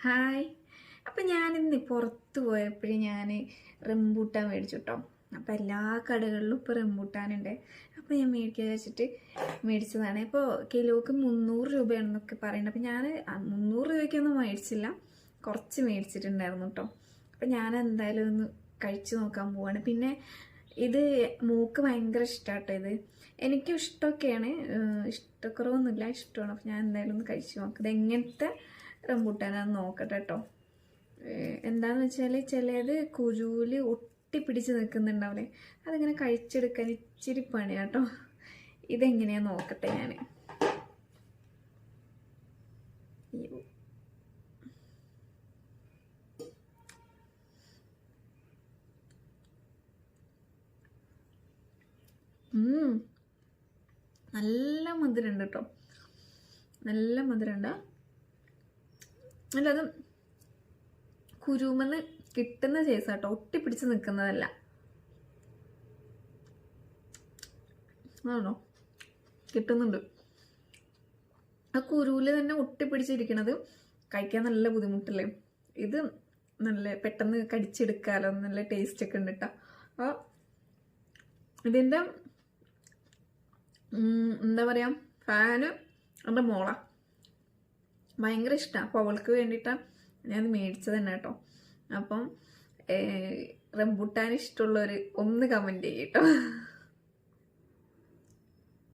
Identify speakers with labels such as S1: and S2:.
S1: Hi. അപ്പം ഞാനിന്ന് പുറത്ത് പോയപ്പോഴേ ഞാൻ റംബൂട്ടാൻ മേടിച്ചു കേട്ടോ. അപ്പോൾ എല്ലാ കടകളിലും ഇപ്പോൾ റംബൂട്ടാനുണ്ട്. അപ്പോൾ ഞാൻ മേടിക്കുക വെച്ചിട്ട് മേടിച്ചതാണ്. ഇപ്പോൾ കിലോക്ക് 300 രൂപയാണെന്നൊക്കെ പറയുന്നത്. അപ്പോൾ ഞാൻ 300 രൂപയ്ക്കൊന്നും മേടിച്ചില്ല, കുറച്ച് മേടിച്ചിട്ടുണ്ടായിരുന്നു കേട്ടോ. അപ്പോൾ ഞാൻ എന്തായാലും ഒന്ന് കഴിച്ചു നോക്കാൻ പോവാണ്. പിന്നെ ഇത് മൂക്ക് ഭയങ്കര ഇഷ്ടമാട്ടോ. ഇത് എനിക്കും ഇഷ്ടമൊക്കെയാണ്, ഇഷ്ടക്കുറവൊന്നുമില്ല, ഇഷ്ടമാണ്. അപ്പോൾ ഞാൻ എന്തായാലും ഒന്ന് കഴിച്ചു നോക്കാം. ഇത് എങ്ങനത്തെ റംബൂട്ടാനാന്ന് നോക്കട്ടെ കേട്ടോ. എന്താണെന്ന് വെച്ചാൽ ചിലത് കുരുവിൽ ഒട്ടിപ്പിടിച്ച് നിൽക്കുന്നുണ്ടാവില്ലേ, അതിങ്ങനെ കഴിച്ചെടുക്കാൻ ഇച്ചിരി പണിയാണ് കേട്ടോ. ഇതെങ്ങനെയാന്ന് നോക്കട്ടെ ഞാൻ. നല്ല മധുരമുണ്ട് കേട്ടോ, നല്ല മധുരമുണ്ട്. അല്ല, അത് കുരുമെന്ന് കിട്ടുന്ന സൈസാട്ടോ, ഒട്ടിപ്പിടിച്ച് നിൽക്കുന്നതല്ല. ആണോ, കിട്ടുന്നുണ്ട്. ആ കുരുവിൽ തന്നെ ഒട്ടിപ്പിടിച്ചിരിക്കണത് കഴിക്കാൻ നല്ല ബുദ്ധിമുട്ടല്ലേ. ഇത് നല്ല പെട്ടെന്ന് കടിച്ചെടുക്കാമല്ലോ, നല്ല ടേസ്റ്റ് ഒക്കെ ഉണ്ട് കേട്ടോ. അപ്പോൾ ഇതിൻ്റെ എന്താ പറയുക, ഫാന് എൻ്റെ മോളാ, ഭയങ്കര ഇഷ്ടമാണ്. അപ്പോൾ അവൾക്ക് വേണ്ടിയിട്ടാണ് ഞാൻ മേടിച്ചത് തന്നെ കേട്ടോ. അപ്പം റംബൂട്ടാൻ ഇഷ്ടമുള്ളവർ ഒന്ന് കമൻറ്റ് ചെയ്യട്ടോ.